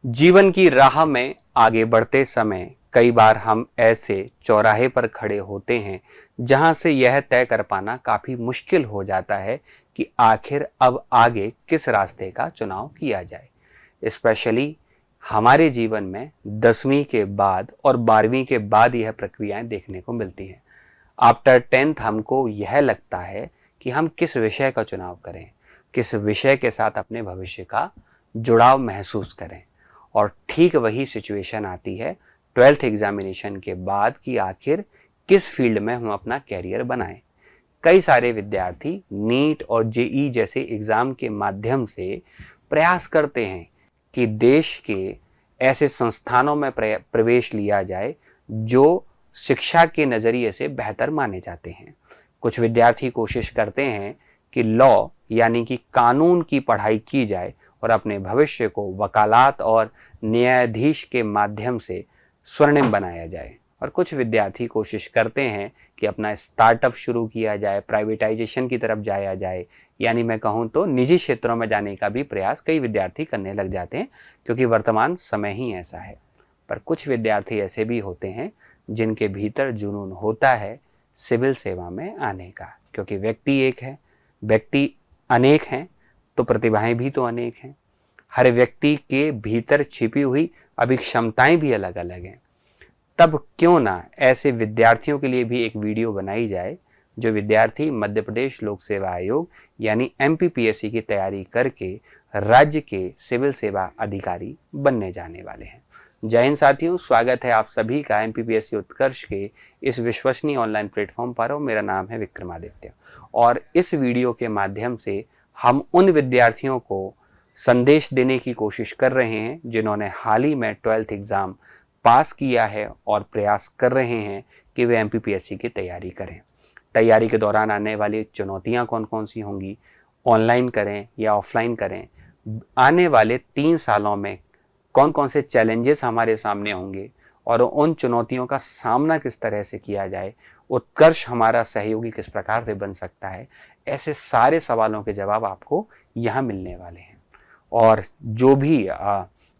जीवन की राह में आगे बढ़ते समय कई बार हम ऐसे चौराहे पर खड़े होते हैं जहां से यह तय कर पाना काफी मुश्किल हो जाता है कि आखिर अब आगे किस रास्ते का चुनाव किया जाए। स्पेशली हमारे जीवन में 10वीं के बाद और 12वीं के बाद यह प्रक्रियाएं देखने को मिलती हैं। आफ्टर 10th हमको यह लगता है कि हम किस विषय का चुनाव करें, किस विषय के साथ अपने भविष्य का जुड़ाव महसूस करें। और ठीक वही सिचुएशन आती है 12th एग्जामिनेशन के बाद कि आखिर किस फील्ड में हम अपना कैरियर बनाएं। कई सारे विद्यार्थी नीट और जेई जैसे एग्जाम के माध्यम से प्रयास करते हैं कि देश के ऐसे संस्थानों में प्रवेश लिया जाए जो शिक्षा के नज़रिए से बेहतर माने जाते हैं। कुछ विद्यार्थी कोशिश करते हैं कि लॉ यानी कि कानून की पढ़ाई की जाए और अपने भविष्य को वकालत और न्यायाधीश के माध्यम से स्वर्णिम बनाया जाए। और कुछ विद्यार्थी कोशिश करते हैं कि अपना स्टार्टअप शुरू किया जाए, प्राइवेटाइजेशन की तरफ जाया जाए, यानी मैं कहूँ तो निजी क्षेत्रों में जाने का भी प्रयास कई विद्यार्थी करने लग जाते हैं, क्योंकि वर्तमान समय ही ऐसा है। पर कुछ विद्यार्थी ऐसे भी होते हैं जिनके भीतर जुनून होता है सिविल सेवा में आने का, क्योंकि व्यक्ति एक है, व्यक्ति अनेक हैं तो प्रतिभाएं भी तो अनेक हैं। हर व्यक्ति के भीतर छिपी हुई अभी क्षमताएं भी अलग अलग हैं। तब क्यों ना ऐसे विद्यार्थियों के लिए भी एक वीडियो बनाई जाए जो विद्यार्थी मध्य प्रदेश लोक सेवा आयोग यानी एमपीपीएससी की तैयारी करके राज्य के सिविल सेवा अधिकारी बनने जाने वाले हैं। जय हिंद साथियों, स्वागत है आप सभी का एमपीपीएससी उत्कर्ष के इस विश्वसनीय ऑनलाइन प्लेटफॉर्म पर। मेरा नाम है विक्रमादित्य और इस वीडियो के माध्यम से हम उन विद्यार्थियों को संदेश देने की कोशिश कर रहे हैं जिन्होंने हाल ही में 12th एग्ज़ाम पास किया है और प्रयास कर रहे हैं कि वे एमपीपीएससी की तैयारी करें। तैयारी के दौरान आने वाली चुनौतियां कौन कौन सी होंगी, ऑनलाइन करें या ऑफलाइन करें, आने वाले 3 सालों में कौन कौन से चैलेंजेस हमारे सामने होंगे और उन चुनौतियों का सामना किस तरह से किया जाए, उत्कर्ष हमारा सहयोगी किस प्रकार से बन सकता है, ऐसे सारे सवालों के जवाब आपको यहाँ मिलने वाले हैं। और जो भी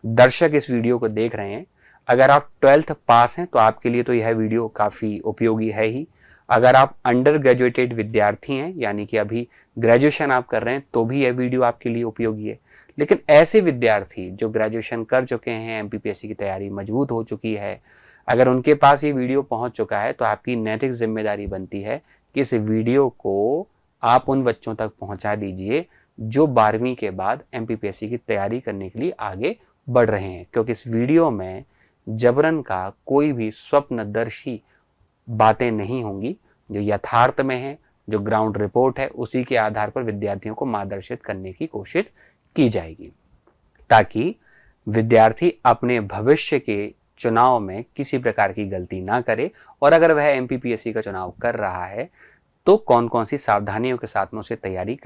दर्शक इस वीडियो को देख रहे हैं, अगर आप 12th पास हैं तो आपके लिए तो यह वीडियो काफ़ी उपयोगी है ही। अगर आप अंडर ग्रेजुएटेड विद्यार्थी हैं यानी कि अभी ग्रेजुएशन आप कर रहे हैं तो भी यह वीडियो आपके लिए उपयोगी है। लेकिन ऐसे विद्यार्थी जो ग्रेजुएशन कर चुके हैं, एमपीपीएससी की तैयारी मजबूत हो चुकी है, अगर उनके पास ये वीडियो पहुंच चुका है तो आपकी नैतिक जिम्मेदारी बनती है कि इस वीडियो को आप उन बच्चों तक पहुंचा दीजिए जो 12वीं के बाद एमपीपीएससी की तैयारी करने के लिए आगे बढ़ रहे हैं, क्योंकि इस वीडियो में जबरन का कोई भी स्वप्नदर्शी बातें नहीं होंगी। जो यथार्थ में है, जो ग्राउंड रिपोर्ट है, उसी के आधार पर विद्यार्थियों को मार्गदर्शित करने की कोशिश की जाएगी ताकि विद्यार्थी अपने भविष्य के चुनाव में किसी प्रकार की गलती ना करे। और अगर वह एमपीपीएससी का चुनाव कर रहा है तो कौन कौन सी सावधानियों के साथ में उसे तैयारी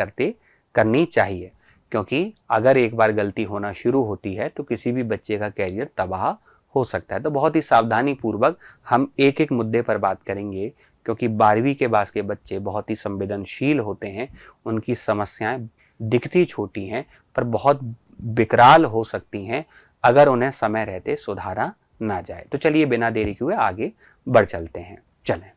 करनी चाहिए, क्योंकि अगर एक बार गलती होना शुरू होती है तो किसी भी बच्चे का कैरियर तबाह हो सकता है। तो बहुत ही सावधानी पूर्वक हम एक एक मुद्दे पर बात करेंगे, क्योंकि 12वीं के बाद के बच्चे बहुत ही संवेदनशील होते हैं। उनकी समस्याएं दिखती छोटी हैं पर बहुत विकराल हो सकती हैं अगर उन्हें समय रहते सुधारा ना जाए। तो चलिए बिना देरी किए आगे बढ़ चलते हैं। चलें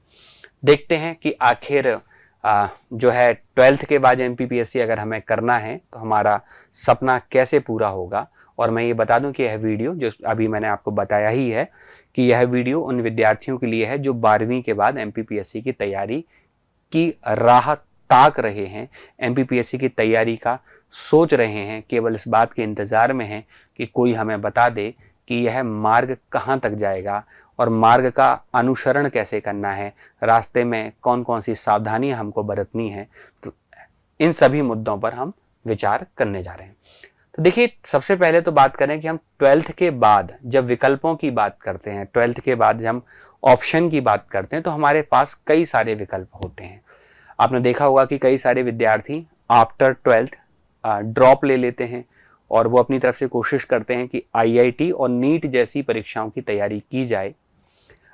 देखते हैं कि आखिर जो है 12th के बाद एमपीपीएससी अगर हमें करना है तो हमारा सपना कैसे पूरा होगा। और मैं ये बता दूं कि यह वीडियो जो अभी मैंने आपको बताया ही है कि यह वीडियो उन विद्यार्थियों के लिए है जो 12वीं के बाद एमपीपीएससी की तैयारी की राह ताक रहे हैं, एमपीपीएससी की तैयारी का सोच रहे हैं, केवल इस बात के इंतज़ार में हैं कि कोई हमें बता दे कि यह मार्ग कहाँ तक जाएगा और मार्ग का अनुसरण कैसे करना है, रास्ते में कौन कौन सी सावधानियां हमको बरतनी है। तो इन सभी मुद्दों पर हम विचार करने जा रहे हैं। तो देखिए, सबसे पहले तो बात करें कि हम 12th के बाद जब विकल्पों की बात करते हैं, 12th के बाद जब हम ऑप्शन की बात करते हैं तो हमारे पास कई सारे विकल्प होते हैं। आपने देखा होगा कि कई सारे विद्यार्थी आफ्टर 12th ड्रॉप ले लेते हैं और वो अपनी तरफ से कोशिश करते हैं कि आईआईटी और नीट जैसी परीक्षाओं की तैयारी की जाए।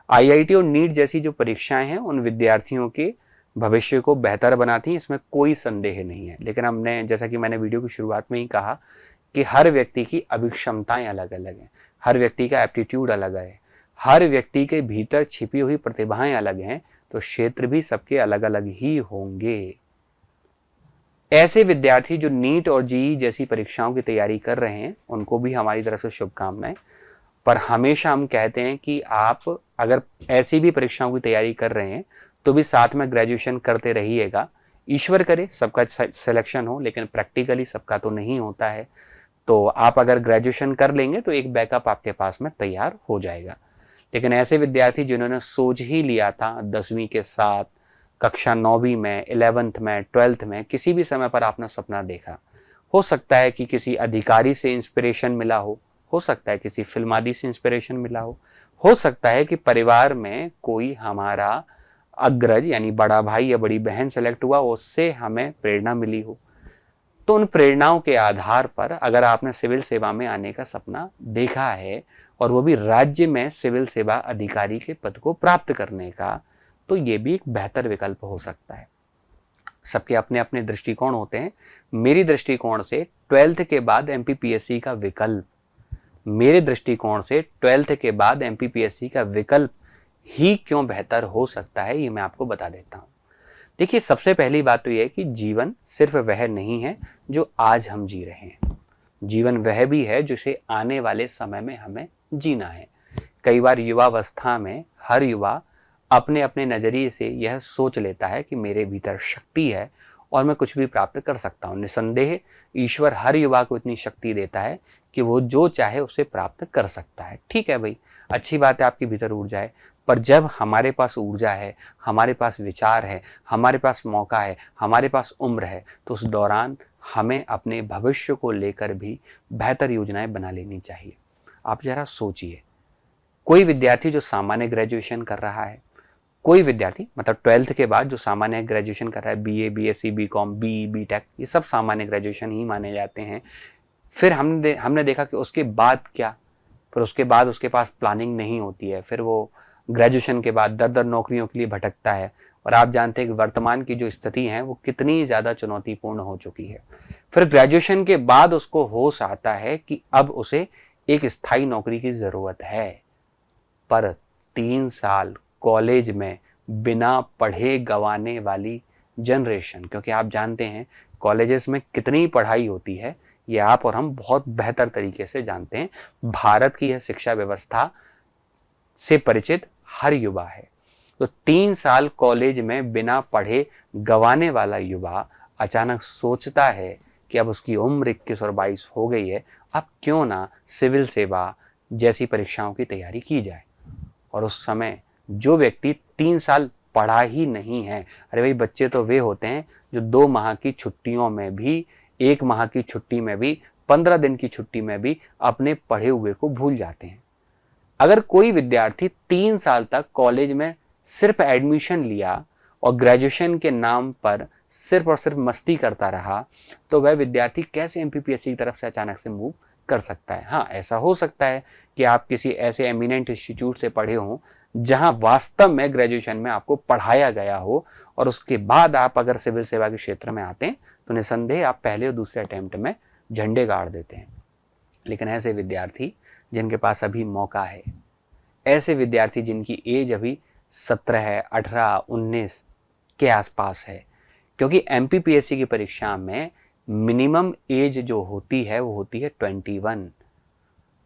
आईआईटी और नीट जैसी जो परीक्षाएं हैं उन विद्यार्थियों के भविष्य को बेहतर बनाती हैं, इसमें कोई संदेह नहीं है। लेकिन हमने, जैसा कि मैंने वीडियो की शुरुआत में ही कहा कि हर व्यक्ति की अभिक्षमताएं अलग अलग हैं, हर व्यक्ति का एप्टीट्यूड अलग है, हर व्यक्ति के भीतर छिपी हुई प्रतिभाएं अलग हैं, तो क्षेत्र भी सबके अलग अलग ही होंगे। ऐसे विद्यार्थी जो नीट और जेईई जैसी परीक्षाओं की तैयारी कर रहे हैं, उनको भी हमारी तरफ से शुभकामनाएं। पर हमेशा हम कहते हैं कि आप अगर ऐसी भी परीक्षाओं की तैयारी कर रहे हैं तो भी साथ में ग्रेजुएशन करते रहिएगा। ईश्वर करे सबका सिलेक्शन हो, लेकिन प्रैक्टिकली सबका तो नहीं होता है। तो आप अगर ग्रेजुएशन कर लेंगे तो एक बैकअप आपके पास में तैयार हो जाएगा। लेकिन ऐसे विद्यार्थी जिन्होंने सोच ही लिया था 10वीं के साथ, कक्षा 9वीं में, 11th में, 12th में, किसी भी समय पर आपने सपना देखा, हो सकता है कि किसी अधिकारी से इंस्पिरेशन मिला हो सकता है किसी फिल्म आदि से इंस्पिरेशन मिला हो सकता है कि परिवार में कोई हमारा अग्रज यानी बड़ा भाई या बड़ी बहन सेलेक्ट हुआ, उससे हमें प्रेरणा मिली हो। तो उन प्रेरणाओं के आधार पर अगर आपने सिविल सेवा में आने का सपना देखा है, और वो भी राज्य में सिविल सेवा अधिकारी के पद को प्राप्त करने का, तो ये भी एक बेहतर विकल्प हो सकता है। सबके अपने अपने दृष्टिकोण होते हैं। मेरी दृष्टिकोण से 12th के बाद एमपीपीएससी का विकल्प, मेरे दृष्टिकोण से 12th के बाद एमपीपीएससी का विकल्प ही क्यों बेहतर हो सकता है, ये मैं आपको बता देता हूँ। देखिए, सबसे पहली बात तो यह है कि जीवन सिर्फ वह नहीं है जो आज हम जी रहे हैं, जीवन वह भी है जिसे आने वाले समय में हमें जीना है। कई बार युवावस्था में हर युवा अपने अपने नज़रिए से यह सोच लेता है कि मेरे भीतर शक्ति है और मैं कुछ भी प्राप्त कर सकता हूँ। निसंदेह ईश्वर हर युवा को इतनी शक्ति देता है कि वो जो चाहे उसे प्राप्त कर सकता है। ठीक है भाई, अच्छी बात है आपके भीतर ऊर्जा है, पर जब हमारे पास ऊर्जा है, हमारे पास विचार है, हमारे पास मौका है, हमारे पास उम्र है, तो उस दौरान हमें अपने भविष्य को लेकर भी बेहतर योजनाएं बना लेनी चाहिए। आप जरा सोचिए, कोई विद्यार्थी जो सामान्य ग्रेजुएशन कर रहा है, कोई विद्यार्थी मतलब 12th के बाद जो सामान्य ग्रेजुएशन कर रहा है, BA, BSc, BCom, BE, BTech, ये सब सामान्य ग्रेजुएशन ही माने जाते हैं। फिर हमने देखा कि उसके बाद क्या, फिर उसके बाद उसके पास प्लानिंग नहीं होती है, फिर वो ग्रेजुएशन के बाद दर दर नौकरियों के लिए भटकता है। और आप जानते हैं कि वर्तमान की जो स्थिति है वो कितनी ज़्यादा चुनौतीपूर्ण हो चुकी है। फिर ग्रेजुएशन के बाद उसको होश आता है कि अब उसे एक स्थायी नौकरी की ज़रूरत है, पर 3 साल कॉलेज में बिना पढ़े गंवाने वाली जनरेशन, क्योंकि आप जानते हैं कॉलेजेस में कितनी पढ़ाई होती है, ये आप और हम बहुत बेहतर तरीके से जानते हैं। भारत की यह शिक्षा व्यवस्था से परिचित हर युवा है। तो 3 साल कॉलेज में बिना पढ़े गंवाने वाला युवा अचानक सोचता है कि अब उसकी उम्र 21 और 22 हो गई है, अब क्यों ना सिविल सेवा जैसी परीक्षाओं की तैयारी की जाए। और उस समय जो व्यक्ति 3 साल पढ़ा ही नहीं है, अरे भाई बच्चे तो वे होते हैं जो 2 माह की छुट्टियों में भी, 1 माह की छुट्टी में भी, 15 दिन की छुट्टी में भी अपने पढ़े हुए को भूल जाते हैं। अगर कोई विद्यार्थी 3 साल तक कॉलेज में सिर्फ एडमिशन लिया और ग्रेजुएशन के नाम पर सिर्फ और सिर्फ मस्ती करता रहा, तो वह विद्यार्थी कैसे एमपीपीएससी की तरफ से अचानक से मूव कर सकता है। हाँ, ऐसा हो सकता है कि आप किसी ऐसे एमिनेंट इंस्टीट्यूट से पढ़े हों जहां वास्तव में ग्रेजुएशन में आपको पढ़ाया गया हो, और उसके बाद आप अगर सिविल सेवा के क्षेत्र में आते हैं तो निसंदेह आप पहले और दूसरे अटेम्प्ट में झंडे गाड़ देते हैं। लेकिन ऐसे विद्यार्थी जिनके पास अभी मौका है, ऐसे विद्यार्थी जिनकी एज अभी 17, 18, 19 के आसपास है, क्योंकि एमपीपीएससी की परीक्षा में मिनिमम एज जो होती है वो होती है 21।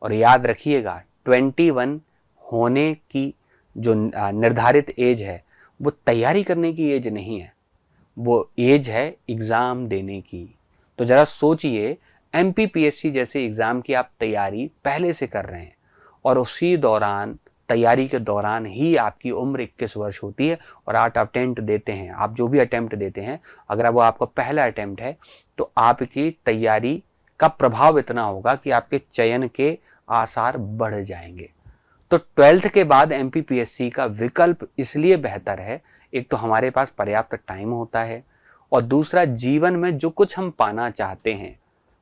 और याद रखिएगा, 21 होने की जो निर्धारित एज है वो तैयारी करने की एज नहीं है, वो एज है एग्ज़ाम देने की। तो ज़रा सोचिए, एमपीपीएससी जैसे एग्ज़ाम की आप तैयारी पहले से कर रहे हैं, और उसी दौरान, तैयारी के दौरान ही आपकी उम्र 21 वर्ष होती है और 8 अटेम्प्ट देते हैं। आप जो भी अटेम्प्ट देते हैं, अगर वो आपका पहला अटेम्प्ट है तो आपकी तैयारी का प्रभाव इतना होगा कि आपके चयन के आसार बढ़ जाएंगे। तो 12th के बाद एमपीपीएससी का विकल्प इसलिए बेहतर है, एक तो हमारे पास पर्याप्त टाइम होता है, और दूसरा जीवन में जो कुछ हम पाना चाहते हैं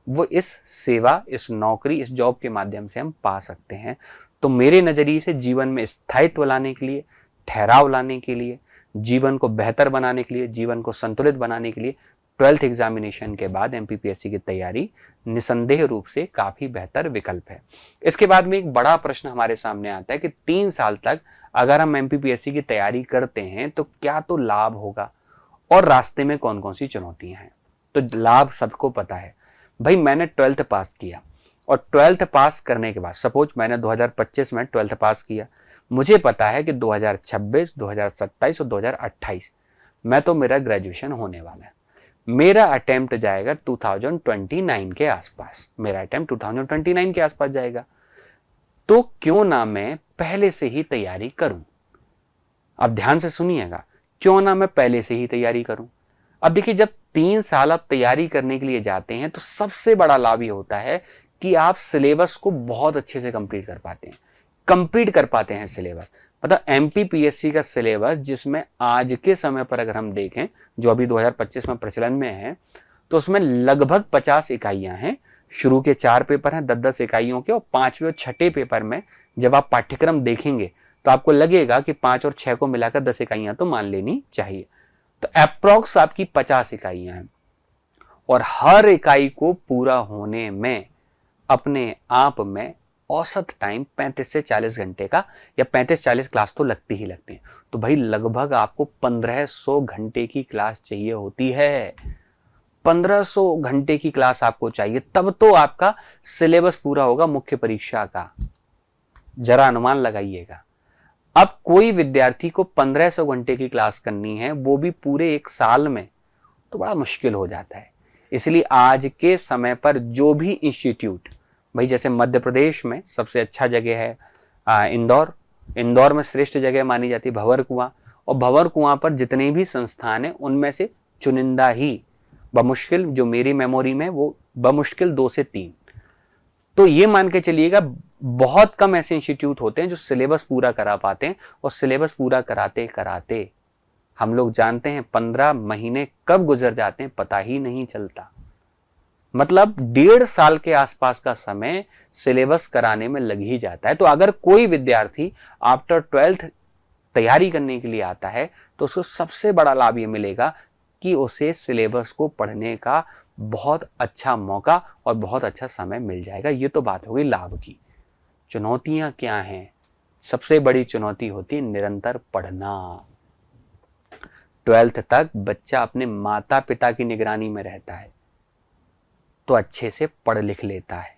वो इस सेवा, इस नौकरी, इस जॉब के माध्यम से हम पा सकते हैं। तो मेरे नज़रिए से जीवन में स्थायित्व लाने के लिए, ठहराव लाने के लिए, जीवन को बेहतर बनाने के लिए, जीवन को संतुलित बनाने के लिए ट्वेल्थ एग्जामिनेशन के बाद एमपीपीएससी की तैयारी निसंदेह रूप से काफी बेहतर विकल्प है। इसके बाद में एक बड़ा प्रश्न हमारे सामने आता है कि 3 साल तक अगर हम एमपीपीएससी की तैयारी करते हैं तो क्या तो लाभ होगा और रास्ते में कौन कौन सी चुनौतियां हैं। तो लाभ सबको पता है भाई, मैंने 12th पास किया और 12th पास करने के बाद सपोज मैंने 2025 में 12th पास किया, मुझे पता है कि 2026, 2027 और 2028 में तो मेरा ग्रेजुएशन होने वाला है। मेरा अटेम्प्ट जाएगा 2029 के आसपास, मेरा अटेम्प्ट 2029 के आसपास जाएगा। तो क्यों ना मैं पहले से ही तैयारी करूं। अब ध्यान से सुनिएगा, क्यों ना मैं पहले से ही तैयारी करूं। अब देखिए, जब 3 साल आप तैयारी करने के लिए जाते हैं तो सबसे बड़ा लाभ ये होता है कि आप सिलेबस को बहुत अच्छे से कंप्लीट कर पाते हैं सिलेबस। मतलब एमपीपीएससी का सिलेबस, जिसमें आज के समय पर अगर हम देखें, जो अभी 2025 में प्रचलन में है, तो उसमें लगभग 50 इकाइयां हैं। शुरू के 4 पेपर हैं 10-10 इकाइयों के, और 5वें और 6ठे पेपर में जब आप पाठ्यक्रम देखेंगे तो आपको लगेगा कि 5 और 6 को मिलाकर 10 इकाइयां तो मान लेनी चाहिए। तो अप्रोक्स आपकी 50 इकाइयां हैं, और हर इकाई को पूरा होने में अपने आप में औसत टाइम 35 से 40 घंटे का, या 35-40 क्लास तो लगती ही लगती है। तो भाई लगभग आपको 1500 घंटे की क्लास चाहिए होती है। 1500 घंटे की क्लास आपको चाहिए, तब तो आपका सिलेबस पूरा होगा मुख्य परीक्षा का। जरा अनुमान लगाइएगा। अब कोई विद्यार्थी को 1500 घंटे की क्लास करनी है, वो भी पूरे 1 साल में, तो बड़ा मुश्किल हो जाता है। इसलिए आज के समय पर जो भी इंस्टीट्यूट, भाई जैसे मध्य प्रदेश में सबसे अच्छा जगह है इंदौर में श्रेष्ठ जगह मानी जाती है भंवर कुआं, और भंवर कुआं पर जितने भी संस्थान हैं उनमें से चुनिंदा ही, बमुश्किल जो मेरी मेमोरी में, वो बमुश्किल 2 से 3, तो ये मान के चलिएगा बहुत कम ऐसे इंस्टीट्यूट होते हैं जो सिलेबस पूरा करा पाते हैं। और सिलेबस पूरा कराते कराते हम लोग जानते हैं 15 महीने कब गुजर जाते हैं पता ही नहीं चलता। मतलब 1.5 साल के आसपास का समय सिलेबस कराने में लग ही जाता है। तो अगर कोई विद्यार्थी आफ्टर 12th तैयारी करने के लिए आता है तो उसको सबसे बड़ा लाभ ये मिलेगा कि उसे सिलेबस को पढ़ने का बहुत अच्छा मौका और बहुत अच्छा समय मिल जाएगा। ये तो बात हो गई लाभ की। चुनौतियां क्या हैं? सबसे बड़ी चुनौती होती है निरंतर पढ़ना। 12th तक बच्चा अपने माता पिता की निगरानी में रहता है तो अच्छे से पढ़ लिख लेता है,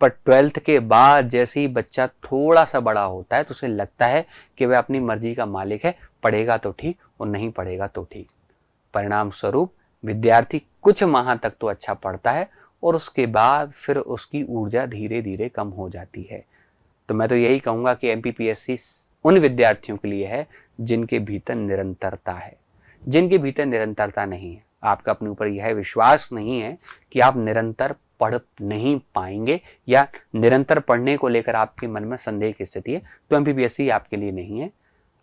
पर 12th के बाद जैसे ही बच्चा थोड़ा सा बड़ा होता है तो उसे लगता है कि वह अपनी मर्जी का मालिक है, पढ़ेगा तो ठीक और नहीं पढ़ेगा तो ठीक। परिणाम स्वरूप विद्यार्थी कुछ माह तक तो अच्छा पढ़ता है और उसके बाद फिर उसकी ऊर्जा धीरे धीरे कम हो जाती है। तो मैं तो यही कहूँगा कि एमपीपीएससी उन विद्यार्थियों के लिए है जिनके भीतर निरंतरता है। जिनके भीतर निरंतरता नहीं है, आपका अपने ऊपर यह विश्वास नहीं है कि आप निरंतर पढ़ नहीं पाएंगे, या निरंतर पढ़ने को लेकर आपके मन में संदेह की स्थिति है, तो एमपीपीएससी आपके लिए नहीं है।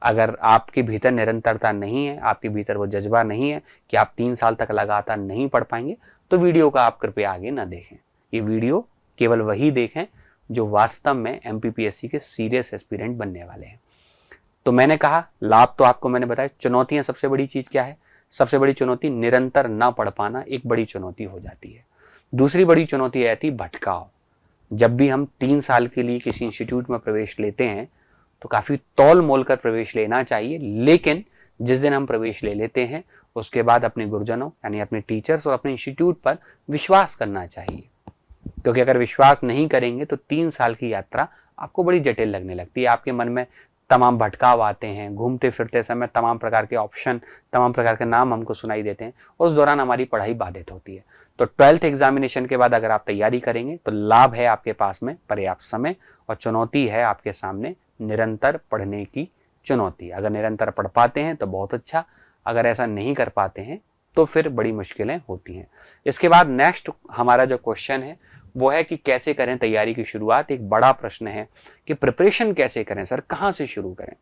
अगर आपके भीतर निरंतरता नहीं है, आपके भीतर वो जज्बा नहीं है कि आप 3 साल तक लगातार नहीं पढ़ पाएंगे, तो वीडियो का आप कृपया आगे ना देखें। ये वीडियो केवल वही देखें जो वास्तव में एमपीपीएससी के सीरियस एस्पिरेंट बनने वाले हैं। तो मैंने कहा लाभ तो आपको मैंने बताया। चुनौतियां, सबसे बड़ी चीज क्या है? सबसे बड़ी चुनौती निरंतर ना पढ़ पाना एक बड़ी चुनौती हो जाती है। दूसरी बड़ी चुनौती आती भटकाव। जब भी हम 3 साल के लिए किसी इंस्टीट्यूट में प्रवेश लेते हैं तो काफी तौल मोल कर प्रवेश लेना चाहिए, लेकिन जिस दिन हम प्रवेश ले लेते हैं उसके बाद अपने गुरुजनों यानी अपने टीचर्स और अपने इंस्टीट्यूट पर विश्वास करना चाहिए। क्योंकि अगर विश्वास नहीं करेंगे तो 3 साल की यात्रा आपको बड़ी जटिल लगने लगती है। आपके मन में तमाम भटकाव आते हैं, घूमते फिरते समय तमाम प्रकार के ऑप्शन, तमाम प्रकार के नाम हमको सुनाई देते हैं, उस दौरान हमारी पढ़ाई बाधित होती है। तो 12th एग्जामिनेशन के बाद अगर आप तैयारी करेंगे तो लाभ है आपके पास में पर्याप्त समय, और चुनौती है आपके सामने निरंतर पढ़ने की चुनौती। अगर निरंतर पढ़ पाते हैं तो बहुत अच्छा, अगर ऐसा नहीं कर पाते हैं तो फिर बड़ी मुश्किलें होती हैं। इसके बाद नेक्स्ट हमारा जो क्वेश्चन है वो है कि कैसे करें तैयारी की शुरुआत। एक बड़ा प्रश्न है कि प्रिपरेशन कैसे करें सर, कहां से शुरू करें।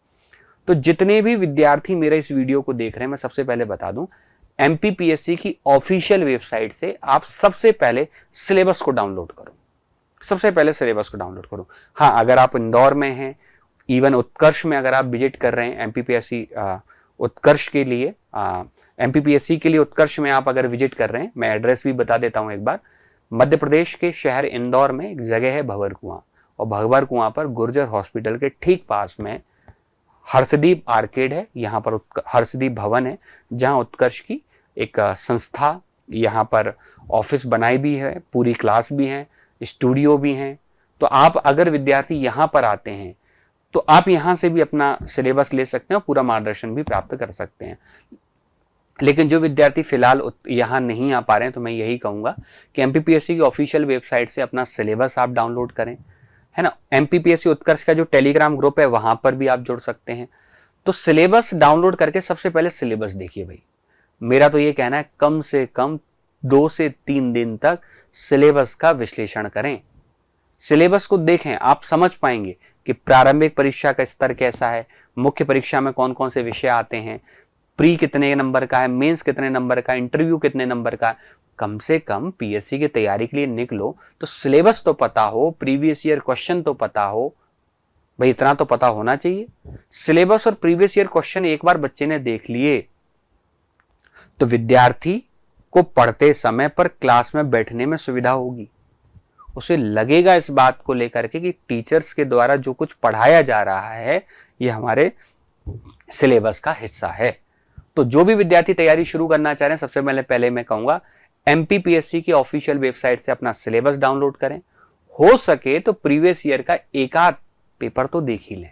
तो जितने भी विद्यार्थी मेरे इस वीडियो को देख रहे हैं, मैं सबसे पहले बता दूं, एमपीपीएससी की ऑफिशियल वेबसाइट से आप सबसे पहले सिलेबस को डाउनलोड करो। सबसे पहले सिलेबस को डाउनलोड करो। हाँ, अगर आप इंदौर में हैं, इवन उत्कर्ष में अगर आप विजिट कर रहे हैं, एमपीपीएससी उत्कर्ष के लिए एमपीपीएससी के लिए उत्कर्ष में आप अगर विजिट कर रहे हैं, मैं एड्रेस भी बता देता हूं एक बार। मध्य प्रदेश के शहर इंदौर में एक जगह है भंवर कुआं, और भंवर कुआं पर गुर्जर हॉस्पिटल के ठीक पास में हर्षदीप आर्केड है। यहाँ पर हर्षदीप भवन है, जहाँ उत्कर्ष की एक संस्था, यहाँ पर ऑफिस बनाई भी है, पूरी क्लास भी है, स्टूडियो भी हैं। तो आप अगर विद्यार्थी यहाँ पर आते हैं तो आप यहाँ से भी अपना सिलेबस ले सकते हैं और पूरा मार्गदर्शन भी प्राप्त कर सकते हैं। लेकिन जो विद्यार्थी फिलहाल यहाँ नहीं आ पा रहे हैं, तो मैं यही कहूँगा कि एमपीपीएससी की ऑफिशियल वेबसाइट से अपना सिलेबस आप डाउनलोड करें, है ना। एमपीपीएससी उत्कर्ष का जो टेलीग्राम ग्रुप है वहां पर भी आप जुड़ सकते हैं। तो सिलेबस डाउनलोड करके सबसे पहले सिलेबस देखिए भाई। मेरा तो ये कहना है कम से कम 2 से 3 दिन तक सिलेबस का विश्लेषण करें। सिलेबस को देखें, आप समझ पाएंगे कि प्रारंभिक परीक्षा का स्तर कैसा है, मुख्य परीक्षा में कौन कौन से विषय आते हैं, प्री कितने नंबर का है, मेंस कितने नंबर का, इंटरव्यू कितने नंबर का। कम से कम पीएससी की तैयारी के लिए निकलो तो सिलेबस तो पता हो, प्रीवियस ईयर क्वेश्चन तो पता हो भाई, इतना तो पता होना चाहिए। सिलेबस और प्रीवियस ईयर क्वेश्चन एक बार बच्चे ने देख लिए तो विद्यार्थी को पढ़ते समय पर क्लास में बैठने में सुविधा होगी। उसे लगेगा इस बात को लेकर के कि टीचर्स के द्वारा जो कुछ पढ़ाया जा रहा है ये हमारे सिलेबस का हिस्सा है। तो जो भी विद्यार्थी तैयारी शुरू करना चाह रहे हैं, सबसे पहले मैं कहूंगा एमपीपीएससी की ऑफिशियल वेबसाइट से अपना सिलेबस डाउनलोड करें। हो सके तो प्रीवियस ईयर का एक आध पेपर तो देख ही लें,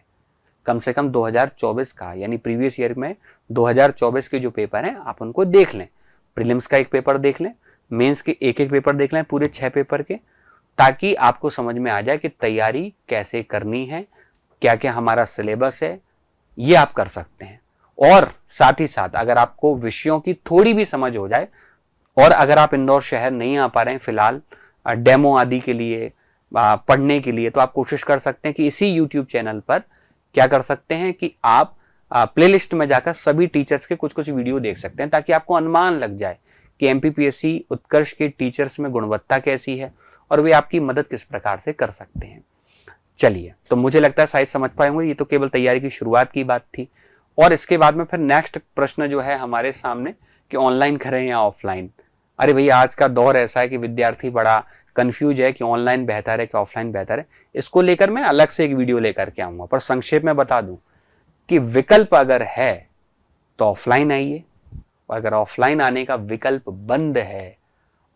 कम से कम 2024 का, यानी प्रीवियस ईयर में 2024 के जो पेपर हैं आप उनको देख लें। प्रीलिम्स का एक पेपर देख लें, मेंस के एक पेपर देख लें, पूरे 6 पेपर के, ताकि आपको समझ में आ जाए कि तैयारी कैसे करनी है, क्या क्या हमारा सिलेबस है, ये आप कर सकते हैं। और साथ ही साथ अगर आपको विषयों की थोड़ी भी समझ हो जाए, और अगर आप इंदौर शहर नहीं आ पा रहे हैं फिलहाल डेमो आदि के लिए, पढ़ने के लिए, तो आप कोशिश कर सकते हैं कि इसी यूट्यूब चैनल पर क्या कर सकते हैं कि आप प्लेलिस्ट में जाकर सभी टीचर्स के कुछ कुछ वीडियो देख सकते हैं, ताकि आपको अनुमान लग जाए कि एमपीपीएससी उत्कर्ष के टीचर्स में गुणवत्ता कैसी है और वे आपकी मदद किस प्रकार से कर सकते हैं। चलिए, तो मुझे लगता है शायद समझ पाए होंगे। ये तो केवल तैयारी की शुरुआत की बात थी, और इसके बाद में फिर नेक्स्ट प्रश्न जो है हमारे सामने कि ऑनलाइन करें या ऑफलाइन। अरे भैया, आज का दौर ऐसा है कि विद्यार्थी बड़ा कंफ्यूज है कि ऑनलाइन बेहतर है कि ऑफलाइन बेहतर है। इसको लेकर मैं अलग से एक वीडियो लेकर के आऊंगा, पर संक्षेप में बता दूं कि विकल्प अगर है तो ऑफलाइन आइए, और अगर ऑफलाइन आने का विकल्प बंद है,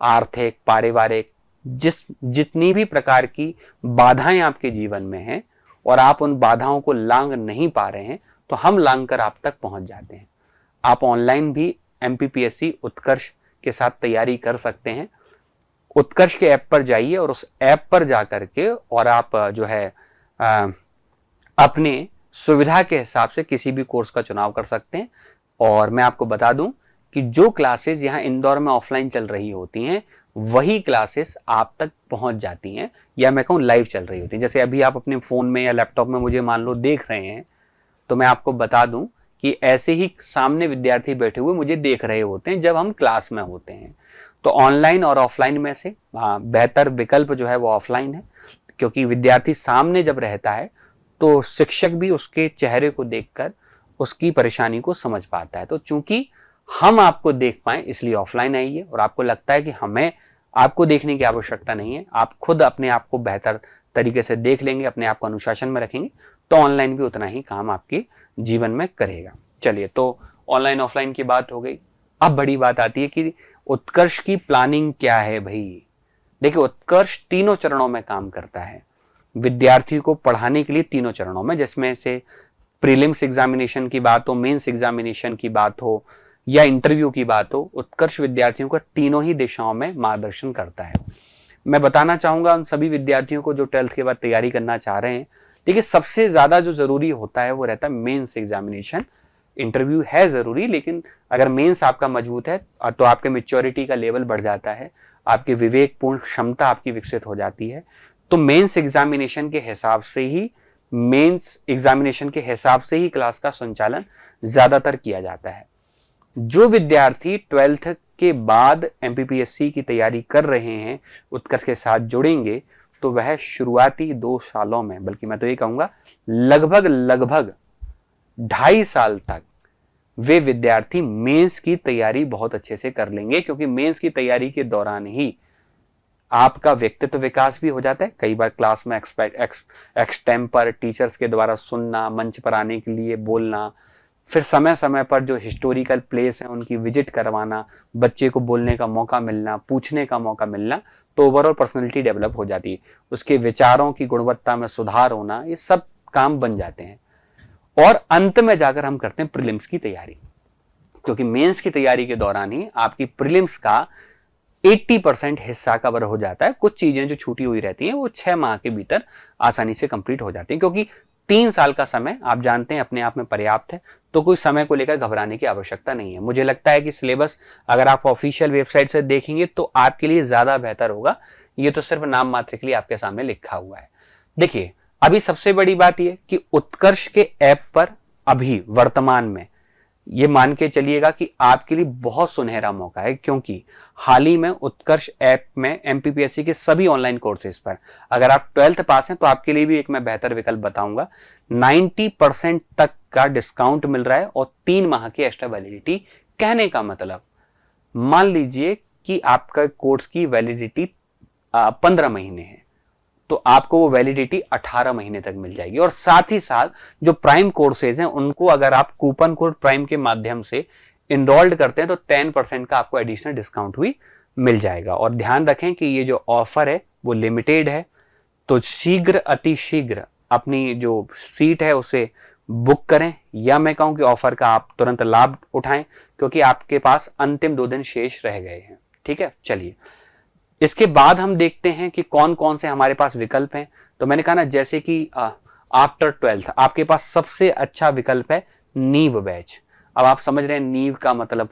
आर्थिक, पारिवारिक, जितनी भी प्रकार की बाधाएं आपके जीवन में हैं और आप उन बाधाओं को लांघ नहीं पा रहे हैं, तो हम लांघ कर आप तक पहुंच जाते हैं। आप ऑनलाइन भी एमपीपीएससी उत्कर्ष के साथ तैयारी कर सकते हैं। उत्कर्ष के ऐप पर जाइए और उस ऐप पर जाकर के और आप जो है अपने सुविधा के हिसाब से किसी भी कोर्स का चुनाव कर सकते हैं। और मैं आपको बता दूं कि जो क्लासेस यहाँ इंदौर में ऑफलाइन चल रही होती हैं वही क्लासेस आप तक पहुंच जाती हैं, या मैं कहूँ लाइव चल रही होती हैं। जैसे अभी आप अपने फोन में या लैपटॉप में मुझे मान लो देख रहे हैं, तो मैं आपको बता दूं कि ऐसे ही सामने विद्यार्थी बैठे हुए मुझे देख रहे होते हैं जब हम क्लास में होते हैं। तो ऑनलाइन और ऑफलाइन में से बेहतर विकल्प जो है वो ऑफलाइन है, क्योंकि विद्यार्थी सामने जब रहता है तो शिक्षक भी उसके चेहरे को देखकर उसकी परेशानी को समझ पाता है। तो चूंकि हम आपको देख पाए इसलिए ऑफलाइन आइए, और आपको लगता है कि हमें आपको देखने की आवश्यकता नहीं है, आप खुद अपने आप को बेहतर तरीके से देख लेंगे, अपने आप को अनुशासन में रखेंगे, तो ऑनलाइन भी उतना ही काम आपके जीवन में करेगा। चलिए, तो ऑनलाइन ऑफलाइन की बात हो गई। अब बड़ी बात आती है कि उत्कर्ष की प्लानिंग क्या है भाई। देखिए, उत्कर्ष 3 चरणों में काम करता है। विद्यार्थी को पढ़ाने के लिए 3 चरणों में, जिसमें से प्रीलिम्स एग्जामिनेशन की बात हो, मेंस एग्जामिनेशन की बात हो या इंटरव्यू की बात हो, उत्कर्ष विद्यार्थियों को तीनों ही दिशाओं में मार्गदर्शन करता है। मैं बताना चाहूंगा उन सभी विद्यार्थियों को जो 12th के बाद तैयारी करना चाह रहे हैं, देखिए सबसे ज्यादा जो जरूरी होता है वो रहता है मेंस एग्जामिनेशन। इंटरव्यू है जरूरी, लेकिन अगर मेंस आपका मजबूत है तो आपके मैच्योरिटी का लेवल बढ़ जाता है, आपकी विवेकपूर्ण क्षमता आपकी विकसित हो जाती है। तो मेंस एग्जामिनेशन के हिसाब से ही क्लास का संचालन ज्यादातर किया जाता है। जो विद्यार्थी 12th के बाद एमपीपीएससी की तैयारी कर रहे हैं, उत्कर्ष के साथ जुड़ेंगे, तो वह शुरुआती 2 सालों में, बल्कि मैं तो ये कहूंगा लगभग 2.5 साल तक वे विद्यार्थी मेंस की तैयारी बहुत अच्छे से कर लेंगे, क्योंकि मेंस की तैयारी के दौरान ही आपका व्यक्तित्व विकास भी हो जाता है। कई बार क्लास में एक्सटेम्पर टीचर्स के द्वारा सुनना, मंच पर आने के लिए बोलना, फिर समय समय पर जो हिस्टोरिकल प्लेस हैं उनकी विजिट करवाना, बच्चे को बोलने का मौका मिलना, पूछने का मौका मिलना, तो ओवरऑल पर्सनैलिटी डेवलप हो जाती है। उसके विचारों की गुणवत्ता में सुधार होना, ये सब काम बन जाते हैं। और अंत में जाकर हम करते हैं प्रीलिम्स की तैयारी, क्योंकि मेंस की तैयारी के दौरान ही आपकी प्रीलिम्स का 80% हिस्सा कवर हो जाता है। कुछ चीजें जो छूटी हुई रहती हैं वो 6 माह के भीतर आसानी से कंप्लीट हो जाती हैं, क्योंकि 3 साल का समय आप जानते हैं अपने आप में पर्याप्त है, तो कोई समय को लेकर घबराने की आवश्यकता नहीं है। मुझे लगता है कि सिलेबस अगर आप ऑफिशियल वेबसाइट से देखेंगे तो आपके लिए ज्यादा बेहतर होगा। ये तो सिर्फ नाम मात्र के लिए आपके सामने लिखा हुआ है। देखिए, अभी सबसे बड़ी बात यह कि उत्कर्ष के ऐप पर अभी वर्तमान में ये मान के चलिएगा कि आपके लिए बहुत सुनहरा मौका है, क्योंकि हाल ही में उत्कर्ष ऐप में एमपीपीएससी के सभी ऑनलाइन कोर्सेज पर अगर आप 12th पास हैं तो आपके लिए भी एक मैं बेहतर विकल्प बताऊंगा। 90% तक का डिस्काउंट मिल रहा है और 3 माह की एक्स्ट्रा वैलिडिटी। कहने का मतलब, मान लीजिए कि आपका कोर्स की वैलिडिटी 15 महीने है, तो आपको वो वैलिडिटी 18 महीने तक मिल जाएगी। और साथ ही साथ जो प्राइम कोर्सेज हैं उनको अगर आप कूपन कोड प्राइम के माध्यम से इनरोल्ड करते हैं तो 10% का आपको एडिशनल डिस्काउंट भी मिल जाएगा। और ध्यान रखें कि ये जो ऑफर है वो लिमिटेड है, तो शीघ्र अतिशीघ्र अपनी जो सीट है उसे बुक करें, या मैं कहूं कि ऑफर का आप तुरंत लाभ उठाएं, क्योंकि आपके पास अंतिम 2 दिन शेष रह गए हैं। ठीक है, चलिए इसके बाद हम देखते हैं कि कौन कौन से हमारे पास विकल्प हैं। तो मैंने कहा ना, जैसे कि आफ्टर 12th आपके पास सबसे अच्छा विकल्प है नींव बैच। अब आप समझ रहे हैं नींव का मतलब,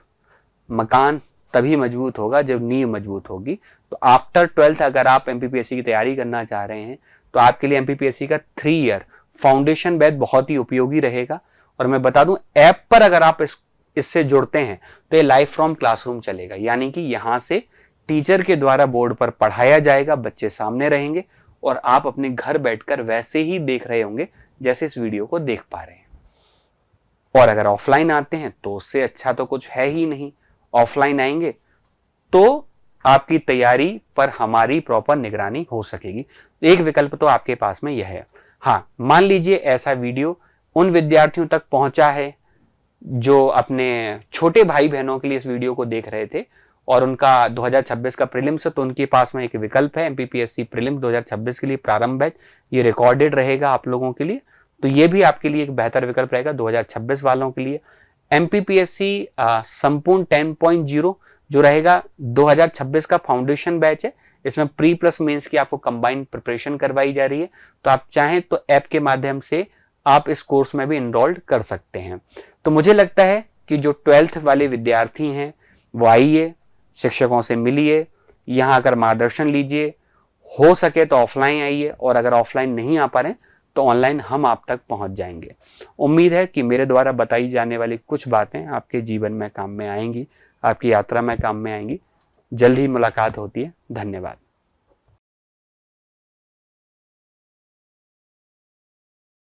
मकान तभी मजबूत होगा जब नींव मजबूत होगी। तो आफ्टर 12th अगर आप एमपीपीएससी की तैयारी करना चाह रहे हैं तो आपके लिए एमपीपीएससी का 3 ईयर फाउंडेशन बैच बहुत ही उपयोगी रहेगा। और मैं बता दूं, ऐप पर अगर आप इससे जुड़ते हैं तो ये लाइफ फ्रॉम क्लासरूम चलेगा, यानी कि यहां से टीचर के द्वारा बोर्ड पर पढ़ाया जाएगा, बच्चे सामने रहेंगे और आप अपने घर बैठकर वैसे ही देख रहे होंगे जैसे इस वीडियो को देख पा रहे हैं। और अगर ऑफलाइन आते हैं तो उससे अच्छा तो कुछ है ही नहीं। ऑफलाइन आएंगे तो आपकी तैयारी पर हमारी प्रॉपर निगरानी हो सकेगी। एक विकल्प तो आपके पास में यह है। हाँ, मान लीजिए ऐसा वीडियो उन विद्यार्थियों तक पहुंचा है जो अपने छोटे भाई बहनों के लिए इस वीडियो को देख रहे थे और उनका 2026 का प्रीलिम्स है, तो उनके पास में एक विकल्प है एमपीपीएससी प्रीलिम्स 2026 के लिए प्रारंभ बैच। ये रिकॉर्डेड रहेगा आप लोगों के लिए, तो ये भी आपके लिए एक बेहतर विकल्प रहेगा 2026 वालों के लिए। एमपीपीएससी संपूर्ण 10.0 जो रहेगा 2026 का फाउंडेशन बैच है। इसमें प्री प्लस मेंस की आपको कंबाइंड प्रिपरेशन करवाई जा रही है, तो आप चाहें तो ऐप के माध्यम से आप इस कोर्स में भी इनरोल्ड कर सकते हैं। तो मुझे लगता है कि जो 12th वाले विद्यार्थी हैं वो आइए, शिक्षकों से मिलिए, यहाँ आकर मार्गदर्शन लीजिए। हो सके तो ऑफलाइन आइए, और अगर ऑफलाइन नहीं आ पा रहे तो ऑनलाइन हम आप तक पहुंच जाएंगे। उम्मीद है कि मेरे द्वारा बताई जाने वाली कुछ बातें आपके जीवन में काम में आएंगी, आपकी यात्रा में काम में आएंगी। जल्द ही मुलाकात होती है। धन्यवाद।